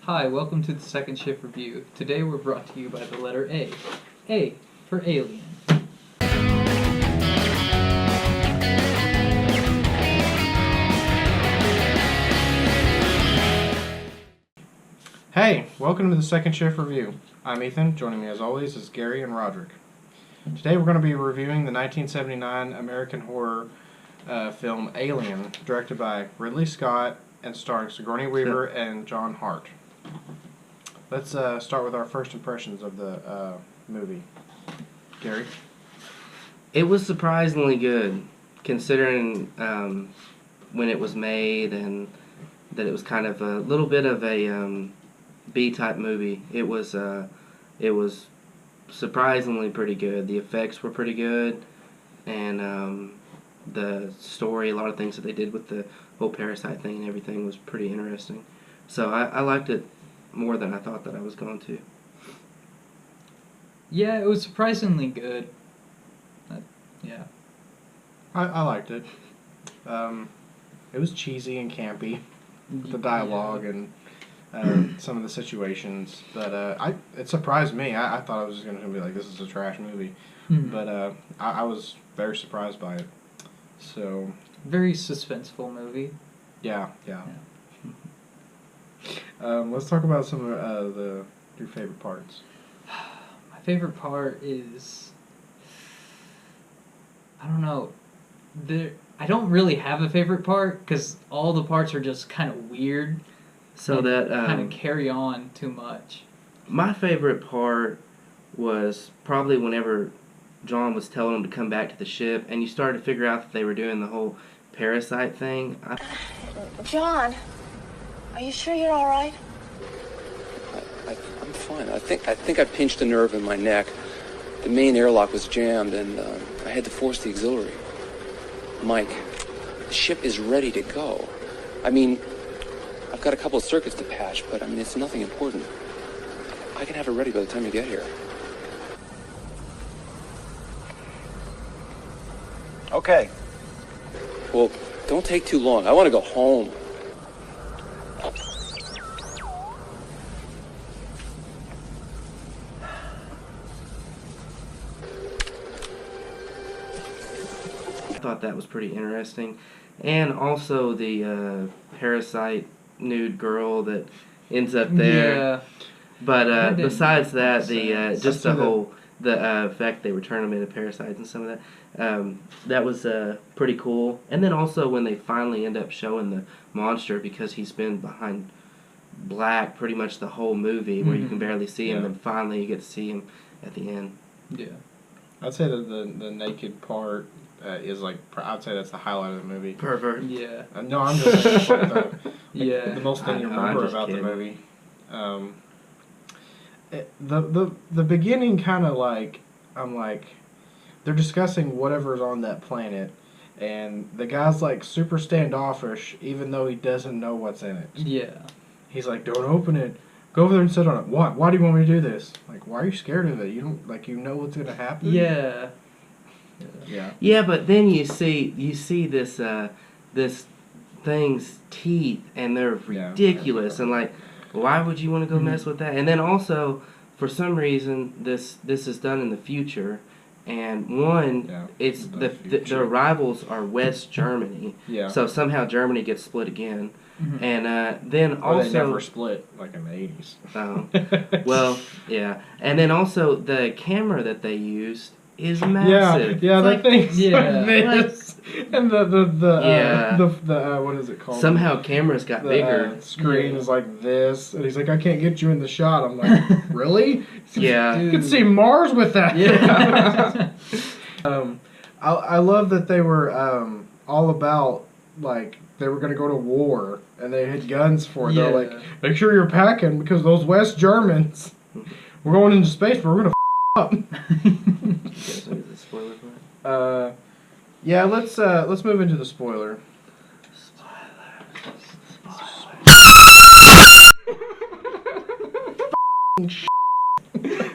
Hi, welcome to the Second Shift Review. Today we're brought to you by the letter A. A for Alien. Hey, welcome to the Second Shift Review. I'm Ethan. Joining me as always is Gary and Roderick. Today we're going to be reviewing the 1979 American horror film Alien, directed by Ridley Scott and starring Sigourney Weaver and John Hart. Let's start with our first impressions of the movie. Gary? It was surprisingly good, considering when it was made and that it was kind of a little bit of a B-type movie. It was surprisingly pretty good. The effects were pretty good, and the story, a lot of things that they did with the whole parasite thing and everything was pretty interesting. So I liked it more than I thought that I was going to. Yeah, it was surprisingly good. Yeah. I liked it. It was cheesy and campy, the dialogue and some of the situations, but it surprised me. I thought I was just going to be like, this is a trash movie, but I was very surprised by it. So very suspenseful movie. Yeah. Let's talk about some of your favorite parts. My favorite part is, I don't know, I don't really have a favorite part because all the parts are just kind of weird. So that kind of carry on too much. My favorite part was probably whenever John was telling them to come back to the ship, and you started to figure out that they were doing the whole parasite thing. John, are you sure you're all right? I'm fine. I think I pinched a nerve in my neck. The main airlock was jammed, and I had to force the auxiliary. Mike, the ship is ready to go. I mean, I've got a couple of circuits to patch, but I mean, it's nothing important. I can have it ready by the time you get here. Okay. Well, don't take too long. I want to go home. I thought that was pretty interesting. And also the parasite nude girl that ends up there. Yeah. But besides that, just the whole fact they were turning them into parasites and some of that, that was pretty cool. And then also when they finally end up showing the monster, because he's been behind black pretty much the whole movie, where you can barely see him, and finally you get to see him at the end. Yeah. I'd say that the naked part is like, I'd say that's the highlight of the movie. Pervert. Yeah. No, I'm just Yeah. the most thing you I know, I'm remember just about kidding. the movie. The beginning kind of like, I'm like, they're discussing whatever's on that planet, and the guy's like super standoffish, even though he doesn't know what's in it. Yeah. He's like, don't open it. Go over there and sit on it. Why? Why do you want me to do this? Like, why are you scared of it? You don't, like, you know what's gonna happen? Yeah. Yeah. Yeah, but then you see this this thing's teeth, and they're ridiculous, and like, why would you want to go mess with that? And then also, for some reason, this is done in the future, and it's the arrivals are West Germany. Yeah. So somehow Germany gets split again, and then Or also they never split, like in the 80s. Oh, well, yeah, and then also the camera that they used is massive. Yeah, that thing's yeah. like this. And the what is it called? Somehow cameras got bigger. Screen is like this, and he's like, I can't get you in the shot. I'm like, really? Yeah. You can see Mars with that. Yeah. I love that they were all about, like, they were going to go to war, and they had guns for it. Yeah. They're like, make sure you're packing, because those West Germans, we're going into space, but we're going to up. Yeah, let's move into the spoiler.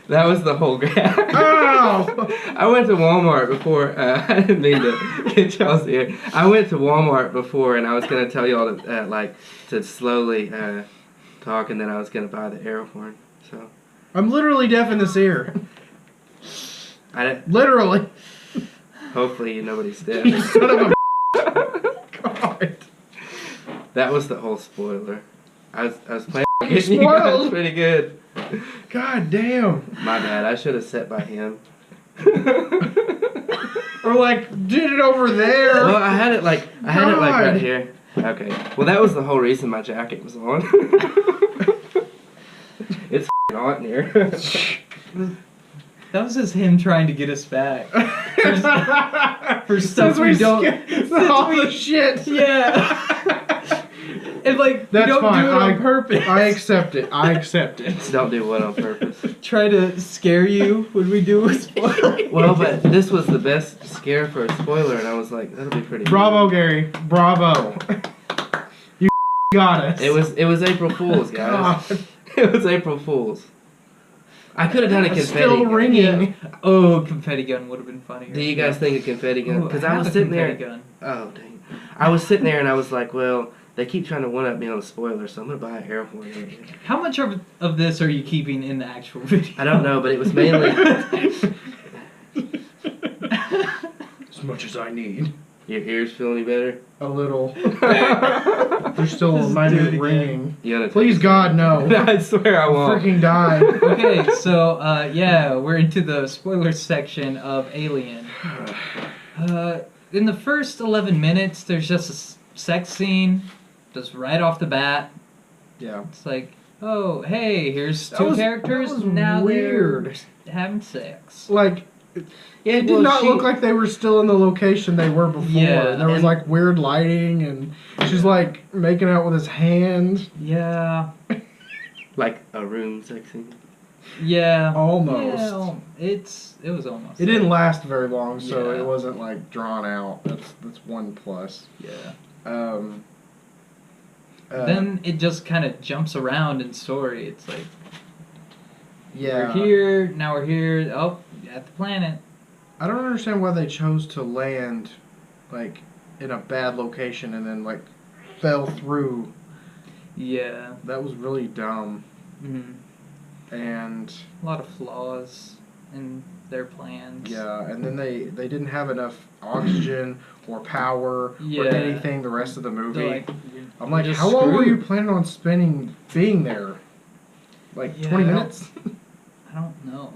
That was the whole gag. Ow! I went to Walmart before. I didn't mean to get y'all's ear. I went to Walmart before, and I was gonna tell y'all to to slowly talk, and then I was gonna buy the air horn. So I'm literally deaf in this ear. I didn't, Literally. hopefully nobody's deaf. You son of a God. That was the whole spoiler. I was playing. You Getting you guys spoiled. pretty good. God damn. My bad. I should have sat by him. Or like did it over there. Well, I had it like God. right here. Okay. Well, that was the whole reason my jacket was on. It's hot in here. That was just him trying to get us back for stuff Since we don't. skipped all the shit. Yeah. And like That's we don't fine. do it on purpose. I accept it. I accept it. Don't do what on purpose. Try to scare you when we do a spoiler. Well, but this was the best scare for a spoiler, and I was like, that'll be pretty. Bravo, Gary. Bravo. You got us. It was April Fool's, guys. God. It was April Fool's. I could have done a It's confetti. still gun. ringing. Oh, confetti gun would have been funnier. Do you guys think a confetti gun? Ooh, Because I I was have a sitting there. confetti gun. Oh dang! I was sitting there and I was like, well, they keep trying to one up me on a spoiler, so I'm gonna buy an air horn. How much of this are you keeping in the actual video? I don't know, but it was mainly. As much as I need. Your ears feel any better? A little. They're still Just do it minute again. ringing. You gotta Please, God, no. I swear I won't. Freaking die. Okay, so yeah, we're into the spoiler section of Alien. In the first 11 minutes, there's just a sex scene, just right off the bat. Yeah. It's like, oh, hey, here's That two was- characters. that was Now weird. they're having sex. Like, Yeah, it did not look like they were still in the location they were before. Yeah, There was and- like weird lighting, and she's like making out with his hand. Yeah, like a room sex scene. yeah. Almost. Yeah, it was almost. It didn't last very long, so Yeah. it wasn't like drawn out. That's one plus. Yeah. Um, Then it just kind of jumps around in story. It's like, yeah, we're here, now we're here. Oh, at the planet. I don't understand why they chose to land like in a bad location and then like fell through. Yeah. That was really dumb. Mhm. And A lot of flaws in their plans. yeah, and then they didn't have enough oxygen or power Yeah. or anything the rest of the movie. They're like, I'm like, just how long were you screwed. planning on spending being there? Like Yeah, 20 I don't- minutes? I don't know.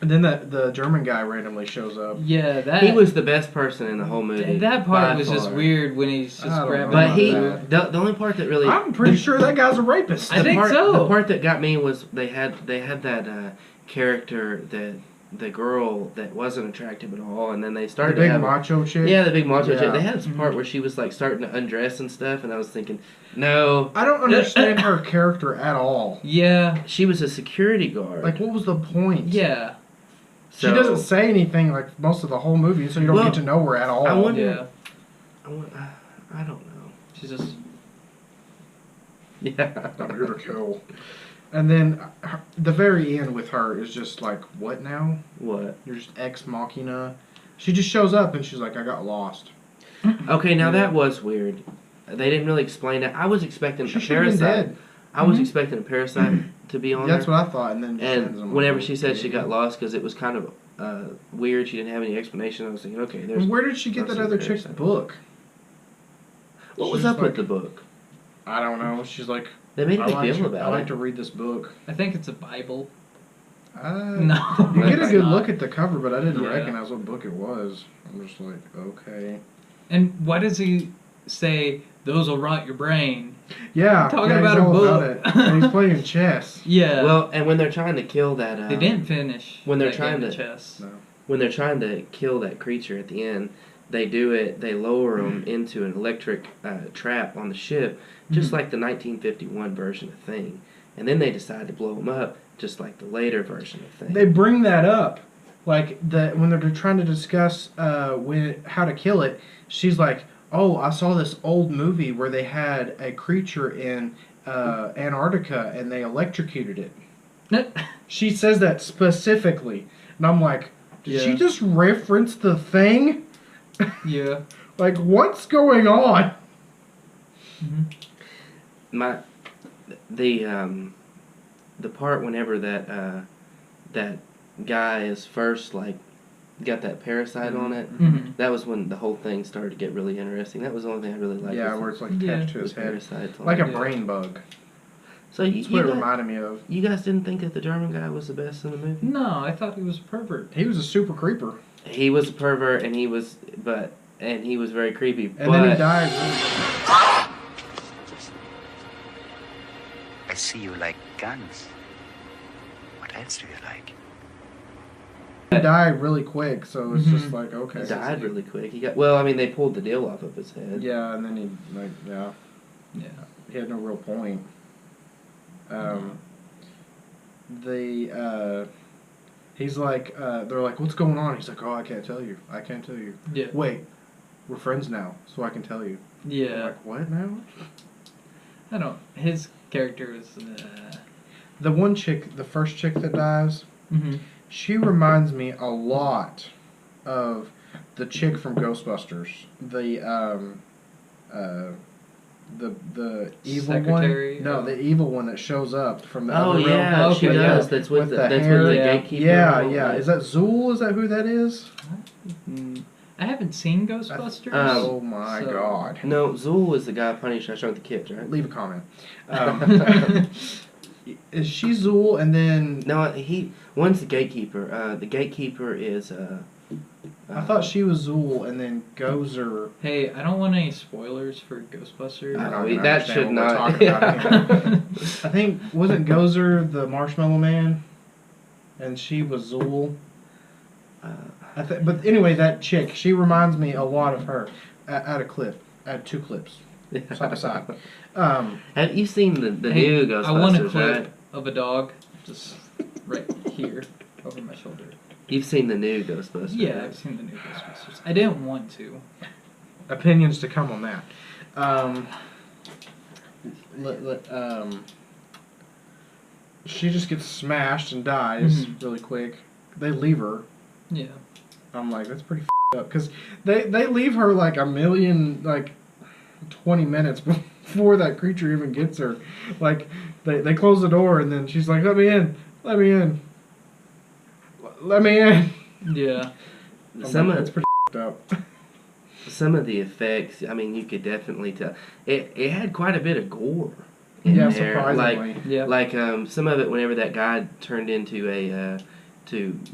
And then the German guy randomly shows up. Yeah, that He was the best person in the whole movie. that part by was just far. weird when he's just I don't grabbing. know But about he, that. the only part that really, I'm pretty sure that guy's a rapist. I think part, so. The part that got me was they had that character, that the girl that wasn't attractive at all, and then they the started to big have macho chick. yeah, the big macho Yeah. chick. They had this Mhm. part where she was like starting to undress and stuff, and I was thinking, no, I don't understand her character at all. Yeah, she was a security guard. Like, what was the point? yeah, She doesn't say anything like most of the whole movie, so you don't Well, get to know her at all. I wonder- yeah. I don't know. She's just Yeah. I'm here to kill. And then the very end with her is just like, what now? What? You're just ex machina. She just shows up and she's like, I got lost. Okay, now Yeah. that was weird. They didn't really explain it. I was expecting She a should have been parasite. dead. I was Mhm. expecting a parasite to be on That's there. what I thought. And then she ends And up whenever like, she said she got lost because it was kind of weird, she didn't have any explanation. I was thinking, okay, there's And where did she get that That's other a chick's parasite. book? what was she's up with like- the book. I don't know. She's like, They made a I big like, deal to, about I like it. to read this book. I think it's a Bible. No. No, You get a it's good not. look at the cover, but I didn't Yeah. recognize what book it was. I'm just like, okay. And why does he say those will rot your brain? Yeah, Talking yeah, about he's a all book. about it. And he's playing chess. Yeah. Well, and when they're trying to kill that, they didn't finish. when they're that trying game of to- chess. No. when they're trying to kill that creature at the end, they do it. They lower them into an electric trap on the ship, just Mhm. like the 1951 version of Thing, and then they decide to blow them up, just like the later version of Thing. They bring that up, like when they're trying to discuss how to kill it. She's like, "Oh, I saw this old movie where they had a creature in Antarctica and they electrocuted it." She says that specifically, and I'm like, "Did she Yeah. just reference the Thing? Yeah. Like, what's going on?" the part whenever that guy is first like got that parasite on it. Mhm. That was when the whole thing started to get really interesting. That was the only thing I really liked. Yeah, was where it's like Yeah. attached to his the head, parasites on like it. a brain bug. So you, That's what it guys, reminded me of. you guys didn't think that the German guy was the best in the movie? No, I thought he was a pervert. He was a super creeper, He was a pervert, and he was very creepy. and but then he died. Really I see you like guns. What else do you like? He died really quick, so it's just Mhm. like okay. he died really quick. They pulled the deal off of his head. Yeah, and then he Yeah. he had no real point. He's like they're like, what's going on? He's like, oh, I can't tell you. Yeah. Wait, we're friends now, so I can tell you. I'm Yeah. like, what now? I don't. His character was. The one chick, the first chick that dies, Mm-hmm. she reminds me a lot of the chick from Ghostbusters. The evil Secretary, one. No, oh. the evil one that shows up from the Oh other realm. yeah, Okay, she yeah. does. That's with With the, the that's hair. with the Yeah. gatekeeper. Yeah, yeah. Is that Zool? Is that who that is? I haven't seen Ghostbusters. Oh my so- god. No, Zool was the guy Punished I Shrunk the Kids, right? Leave a comment. Is she Zool and then... No, one's the gatekeeper. The gatekeeper is I thought she was Zool and then Gozer... Hey, I don't want any spoilers for Ghostbusters. I don't even that should understand what we're not. talking about I think, wasn't Gozer the Marshmallow Man? And she was Zool? But anyway, that chick, she reminds me a lot of her. At a clip. At 2 clips. Side by side. Have you seen the Hey, new Ghostbusters? I want a clip Right? of a dog just right here over my shoulder. You've seen the new Ghostbusters. Yeah, right? I've seen the new Ghostbusters. I didn't want to. Opinions to come on that. She just gets smashed and dies Mhm. really quick. They leave her. Yeah. I'm like, that's pretty up because they leave her like 20 minutes before that creature even gets her. Like they close the door and then she's like, let me in. Yeah. Some It's of pretty up. some of the effects, I mean, you could definitely tell it had quite a bit of gore. In Yeah, there. surprisingly. Yeah. Like some of it, whenever that guy turned into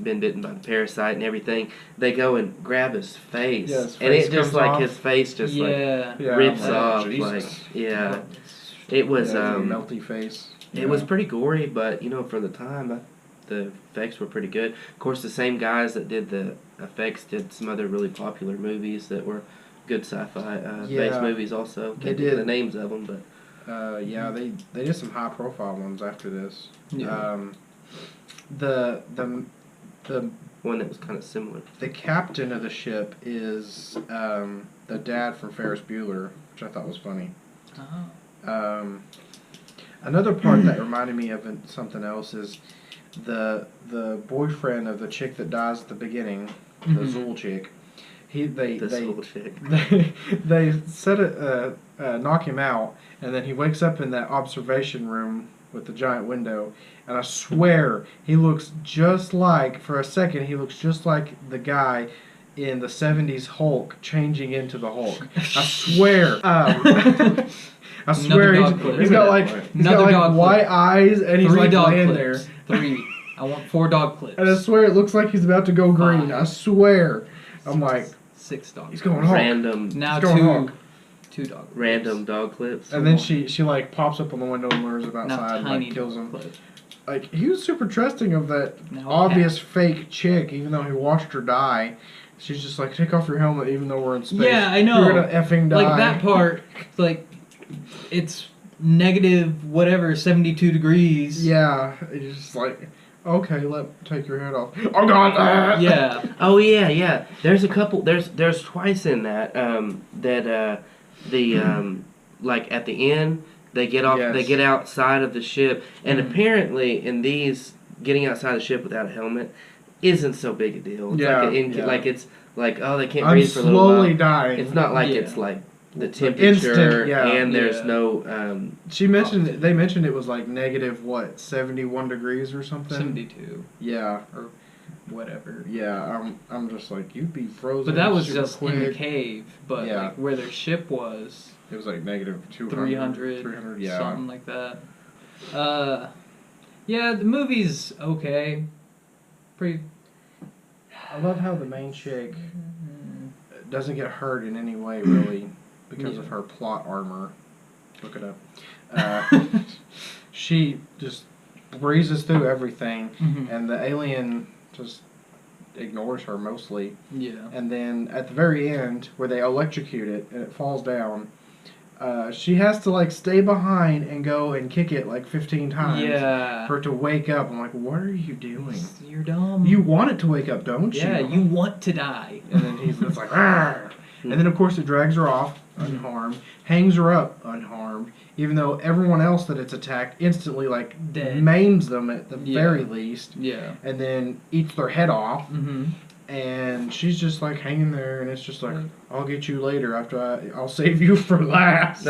been bitten by the parasite and everything, they go and grab his face, Yeah, his and face it just comes off. his face just Yeah. Yeah, rips I'm like, off. Jesus. Like it was Yeah, melty face. it was pretty gory, but for the time, the effects were pretty good. Of course, the same guys that did the effects did some other really popular movies that were good sci-fi based movies also. They Can't think of did. the names of them, but they did some high profile ones after this. Yeah. The one that was kind of similar. the captain of the ship is the dad from Ferris Bueller, which I thought was funny. Oh. Another part that reminded me of something else is the boyfriend of the chick that dies at the beginning, the Mhm. Zool chick. This whole chick. They set knock him out, and then he wakes up in that observation room with the giant window, and I swear he looks just like, for a second, he looks just like the guy in the 70s Hulk changing into the Hulk. I swear. I swear dog clip. he's got like Another dog white clip. eyes, and he's 3 like dog laying there. clips. 3. I want 4 dog clips. And I swear it looks like he's about to go green. 5. I swear. I'm like, 6 dog he's clips. going Hulk. Random Now He's going 2 Hulk. 2 dog clips. random dog clips. And then she like pops up on the window and lures him Now outside and tiny like kills dog him. clip. Like he was super trusting of that Now obvious fake chick, even though he watched her die. She's just like, take off your helmet, even though we're in space. Yeah, I know. You're gonna effing die. Like that part, like it's negative whatever 72 degrees. Yeah, it's just like, okay, take your head off. Oh God! Yeah. Oh yeah. There's a couple. There's twice in that like at the end they get off. Yes. They get outside of the ship, and Mhm. apparently in these getting outside the ship without a helmet isn't so big a deal. It's Yeah, like yeah. like it's like oh they can't I'm breathe for a little slowly while. dying. It's not like Yeah. it's like the temperature, instant, yeah. and there's Yeah. no. She mentioned they mentioned it was like negative 71 degrees or something. 72 Yeah, or whatever. yeah. I'm just like you'd be frozen. But that was super just quick. in the cave. But Yeah. like where their ship was, It was like negative 200, 300, yeah. something like that. Yeah, the movie's okay. Pretty. I love how the main chick doesn't get hurt in any way, really, because of her plot armor. Look it up. She just breezes through everything, Mhm. and the alien just ignores her mostly. Yeah. And then at the very end, where they electrocute it and it falls down, she has to like stay behind and go and kick it like 15 times Yeah. for it to wake up. I'm like, what are you doing? You're dumb. You want it to wake up, don't you? Yeah, you want to die. And then he's just like, "Arr!" And then of course it drags her off unharmed, hangs her up unharmed, even though everyone else that it's attacked instantly like Dead. maims them at the Yeah. very least, Yeah. and then eats their head off. Mm-hmm. And she's just like hanging there, and it's just like, I'll get you later after I'll save you for last.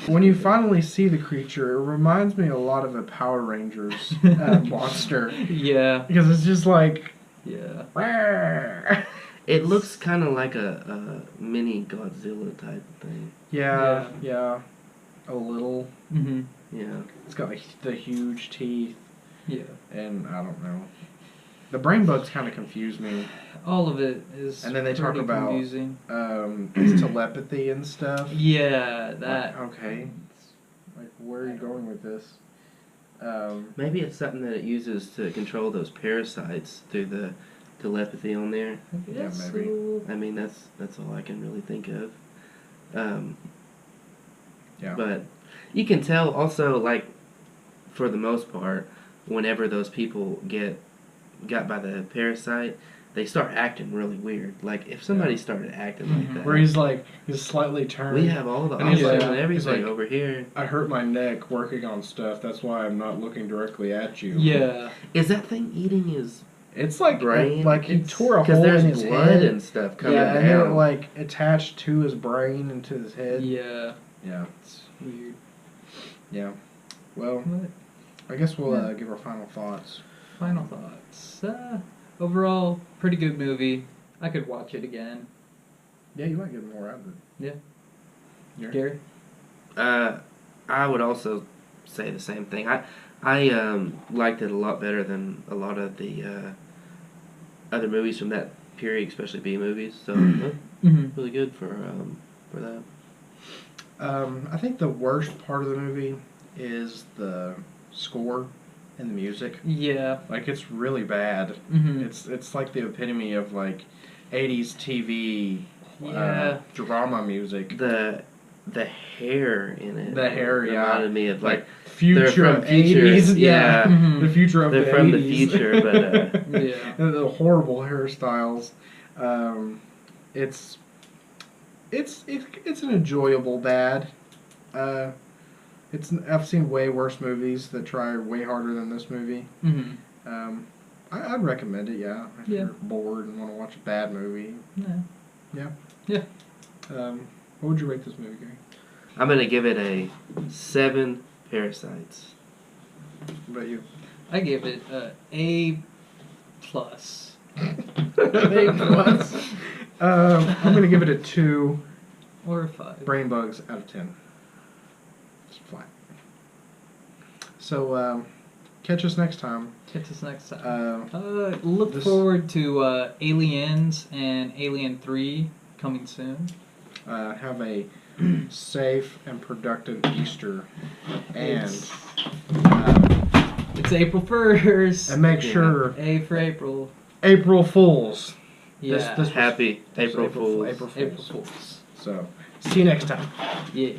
When you finally see the creature, it reminds me a lot of a Power Rangers monster. Yeah. Because it's just like, Yeah. "Rawr." It looks kind of like a mini Godzilla type thing. Yeah, yeah. A little. Mm-hmm. Yeah. It's got like the huge teeth, Yeah. and I don't know. The brain bugs kind of confuse me. All of it is. And then they talk pretty about- confusing. It's telepathy and stuff. Yeah, that. Like, okay. Like, where are you going with this? Maybe it's something that it uses to control those parasites through the telepathy on there. Yeah, maybe. I mean, that's all I can really think of. Yeah. But you can tell also, like, for the most part, whenever those people got by the parasite, they start acting really weird. Like, if somebody started acting like that, Where he's like, he's slightly turned. we have all the And he's oxygen like- and he's everything like- over here. I hurt my neck working on stuff. That's why I'm not looking directly at you. Yeah. Is that thing eating his It's like brain? like he tore a 'cause hole there's in his blood head. and stuff coming Yeah, and then it down. like attached to his brain and to his head. Yeah. Yeah. It's weird. Yeah. Well, But I guess we'll Yeah. give our final thoughts. final thoughts. Overall, pretty good movie. I could watch it again. Yeah, you might get more out of it. Yeah. Gary? Gary? I would also say the same thing. I liked it a lot better than a lot of the other movies from that period, especially B movies. So Mm-hmm. really good for that. I think the worst part of the movie is the score and the music. Yeah. Like, it's really bad. Mm-hmm. It's like the epitome of like 80s TV Yeah. drama music. The hair in it. The hair, yeah. reminded me of like Future they're from 80s. future, Yeah. Mhm. The future of they're the from 80s. the future, but Yeah. And the horrible hairstyles. It's an enjoyable bad. I've seen way worse movies that try way harder than this movie. Mm-hmm. I'd recommend it. Yeah, if Yeah. you're bored and want to watch a bad movie. Yeah. What would you rate this movie, Gary? I'm gonna give it a 7 parasites. What about you? I give it A plus. A plus. I'm gonna give it a 2 Or a 5. brain bugs out of 10. It's flat. So catch us next time. Catch us next time. Uh, Look this- forward to Aliens and Alien 3 coming soon. have a safe and productive Easter, and It's April 1st. make sure A for April. April Fools. Yeah. This was- Happy this was April Fools. April Fools. April Fools. So see you next time. Yeah.